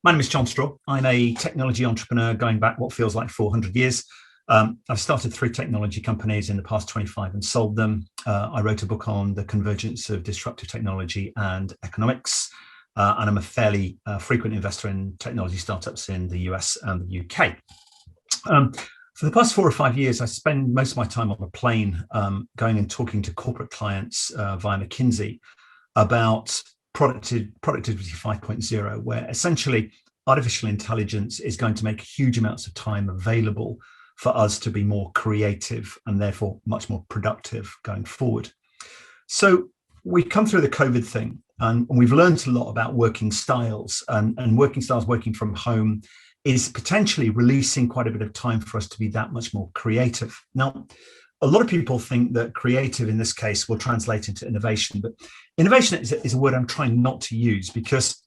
My name is John Straw. I'm a technology entrepreneur going back what feels like 400 years. I've started 3 technology companies in the past 25 and sold them. I wrote a book on the convergence of disruptive technology and economics. And I'm a fairly frequent investor in technology startups in the US and the UK. For the past 4 or 5 years, I spend most of my time on a plane going and talking to corporate clients via McKinsey about productivity 5.0, where essentially artificial intelligence is going to make huge amounts of time available for us to be more creative and therefore much more productive going forward. So we've come through the COVID thing and we've learned a lot about working styles, and working styles, working from home is potentially releasing quite a bit of time for us to be that much more creative. Now, a lot of people think that creative in this case will translate into innovation, but innovation is a word I'm trying not to use because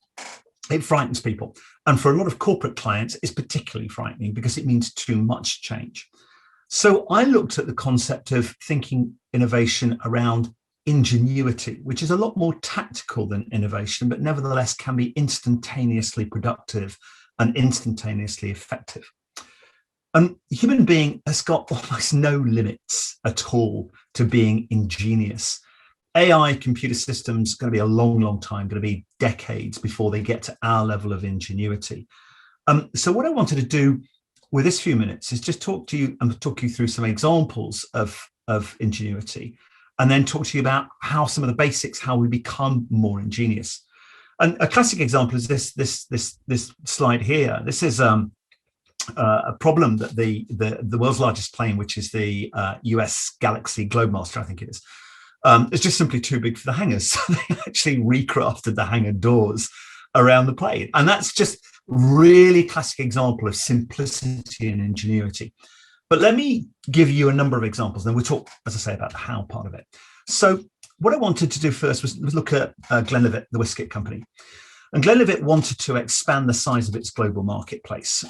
it frightens people. And for a lot of corporate clients, it's particularly frightening because it means too much change. So I looked at the concept of thinking innovation around ingenuity, which is a lot more tactical than innovation, but nevertheless can be instantaneously productive and instantaneously effective. And the human being has got almost no limits at all to being ingenious. AI computer systems going to be a long, long time, going to be decades before they get to our level of ingenuity. So what I wanted to do with this few minutes is just talk to you and talk you through some examples of ingenuity, and then talk to you about how some of the basics, how we become more ingenious. And a classic example is this slide here. This is a problem that the world's largest plane, which is the US Galaxy Globemaster, I think it is, it's just simply too big for the hangars. So they actually recrafted the hangar doors around the plane. And that's just really classic example of simplicity and ingenuity. But let me give you a number of examples, and then we'll talk, as I say, about the how part of it. So what I wanted to do first was look at Glenlivet, the whiskey company. And Glenlivet wanted to expand the size of its global marketplace.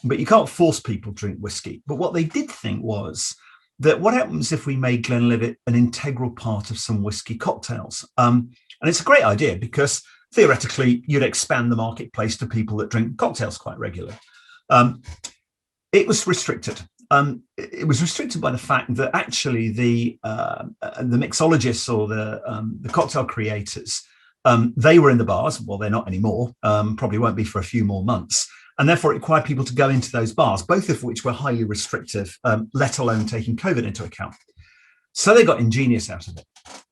But you can't force people to drink whiskey. But what they did think was that what happens if we made Glenlivet an integral part of some whiskey cocktails? And it's a great idea because theoretically you'd expand the marketplace to people that drink cocktails quite regularly. It was restricted. It was restricted by the fact that actually the mixologists or the cocktail creators, they were in the bars. Well, they're not anymore. Probably won't be for a few more months. And therefore, it required people to go into those bars, both of which were highly restrictive, let alone taking COVID into account. So they got ingenious out of it.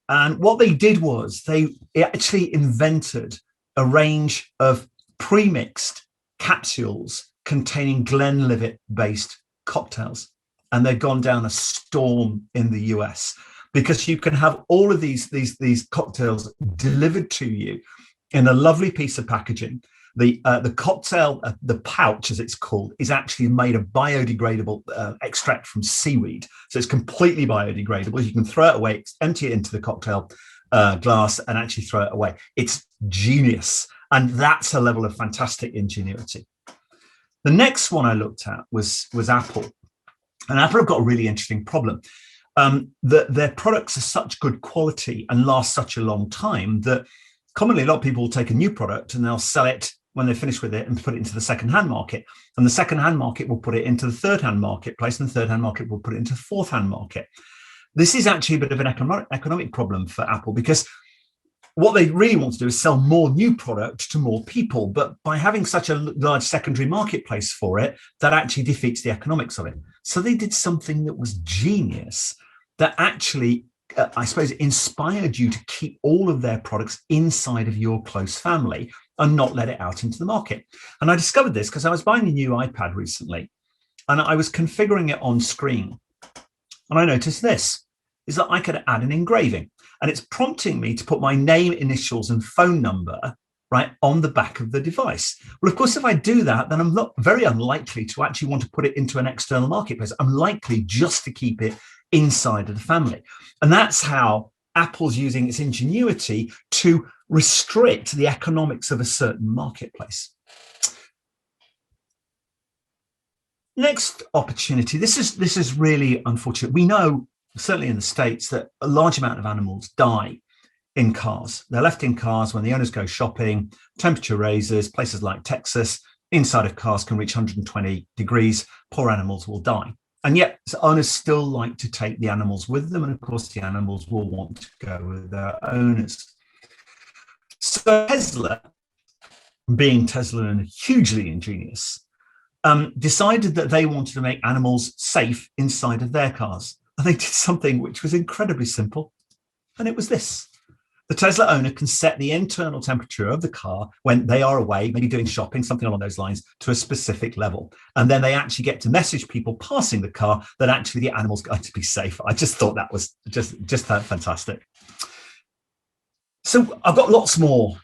And what they did was they actually invented a range of pre-mixed capsules containing Glenlivet-based cocktails. And they've gone down a storm in the US because you can have all of these cocktails delivered to you in a lovely piece of packaging. The cocktail, the pouch as it's called, is actually made of biodegradable extract from seaweed. So it's completely biodegradable. You can throw it away, empty it into the cocktail glass and actually throw it away. It's genius. And that's a level of fantastic ingenuity. The next one I looked at was Apple. And Apple have got a really interesting problem. Their products are such good quality and last such a long time that commonly a lot of people will take a new product and they'll sell it when they're finished with it and put it into the second-hand market. And the second-hand market will put it into the third-hand marketplace, and the third-hand market will put it into the fourth-hand market. This is actually a bit of an economic problem for Apple because what they really want to do is sell more new product to more people. But by having such a large secondary marketplace for it, that actually defeats the economics of it. So they did something that was genius that actually, I suppose, inspired you to keep all of their products inside of your close family and not let it out into the market. And I discovered this because I was buying a new iPad recently and I was configuring it on screen. And I noticed this, is that I could add an engraving. And it's prompting me to put my name, initials, and phone number right on the back of the device. Well, of course, if I do that, then I'm not very unlikely to actually want to put it into an external marketplace. I'm likely just to keep it inside of the family. And that's how Apple's using its ingenuity to restrict the economics of a certain marketplace. Next opportunity. This is really unfortunate. We know, certainly in the States, that a large amount of animals die in cars. They're left in cars when the owners go shopping, temperature raises, places like Texas, inside of cars can reach 120 degrees, poor animals will die. And yet owners still like to take the animals with them. And of course, the animals will want to go with their owners. So Tesla, being Tesla and hugely ingenious, decided that they wanted to make animals safe inside of their cars. And they did something which was incredibly simple. And it was this. The Tesla owner can set the internal temperature of the car when they are away, maybe doing shopping, something along those lines, to a specific level. And then they actually get to message people passing the car that actually the animal's going to be safe. I just thought that was just fantastic. So I've got lots more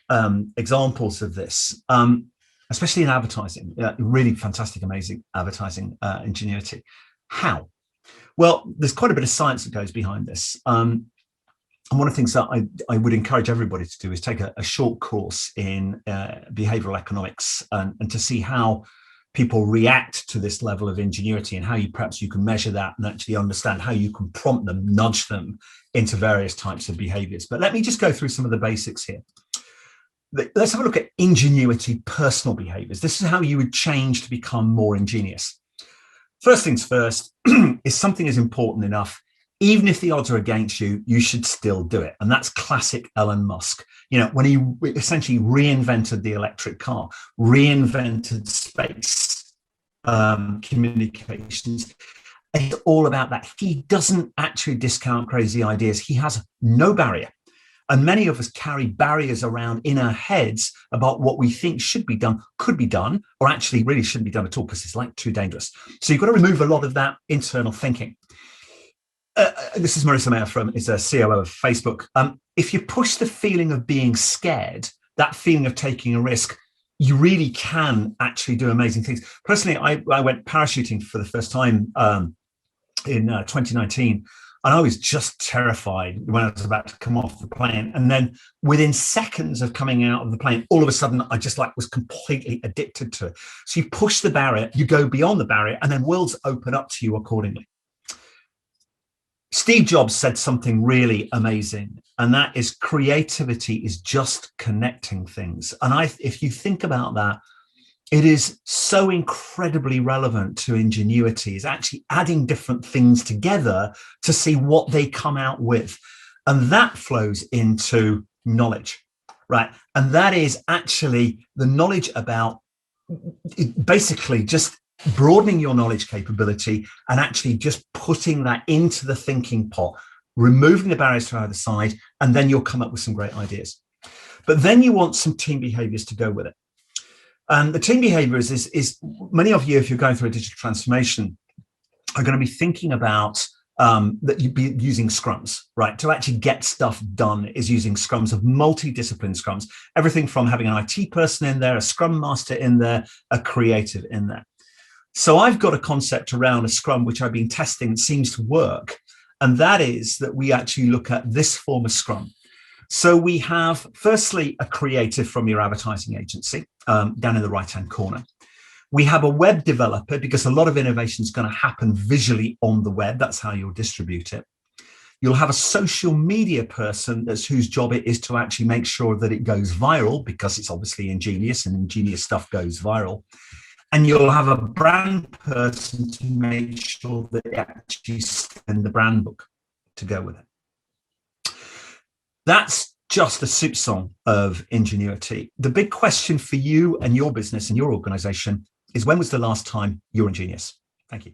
examples of this, especially in advertising, really fantastic, amazing advertising ingenuity. How? Well, there's quite a bit of science that goes behind this. And one of the things that I would encourage everybody to do is take a short course in behavioral economics and to see how people react to this level of ingenuity and how perhaps you can measure that and actually understand how you can prompt them, nudge them into various types of behaviors. But let me just go through some of the basics here. Let's have a look at ingenuity personal behaviors. This is how you would change to become more ingenious. First things first, if something is important enough, even if the odds are against you, you should still do it. And that's classic Elon Musk. You know, when he essentially reinvented the electric car, reinvented space communications, it's all about that. He doesn't actually discount crazy ideas. He has no barrier. And many of us carry barriers around in our heads about what we think should be done, could be done, or actually really shouldn't be done at all because it's like too dangerous. So you've got to remove a lot of that internal thinking. This is Marissa Mayer is a COO of Facebook. If you push the feeling of being scared, that feeling of taking a risk, you really can actually do amazing things. Personally, I went parachuting for the first time in 2019, and I was just terrified when I was about to come off the plane. And then within seconds of coming out of the plane, all of a sudden, I just was completely addicted to it. So you push the barrier, you go beyond the barrier, and then worlds open up to you accordingly. Steve Jobs said something really amazing, and that is creativity is just connecting things. And if you think about that, it is so incredibly relevant to ingenuity, is actually adding different things together to see what they come out with. And that flows into knowledge, right? And that is actually the knowledge about basically just broadening your knowledge capability and actually just putting that into the thinking pot, removing the barriers to either side, and then you'll come up with some great ideas. But then you want some team behaviors to go with it. And the team behaviors is many of you, if you're going through a digital transformation, are going to be thinking about that you'd be using scrums, right? To actually get stuff done is using scrums of multidiscipline scrums, everything from having an IT person in there, a scrum master in there, a creative in there. So I've got a concept around a scrum, which I've been testing and seems to work. And that is that we actually look at this form of scrum. So we have, firstly, a creative from your advertising agency down in the right-hand corner. We have a web developer because a lot of innovation is going to happen visually on the web. That's how you'll distribute it. You'll have a social media person whose job it is to actually make sure that it goes viral because it's obviously ingenious and ingenious stuff goes viral. And you'll have a brand person to make sure that they actually send the brand book to go with it. That's just a soup song of ingenuity. The big question for you and your business and your organization is, when was the last time you were ingenious? Thank you.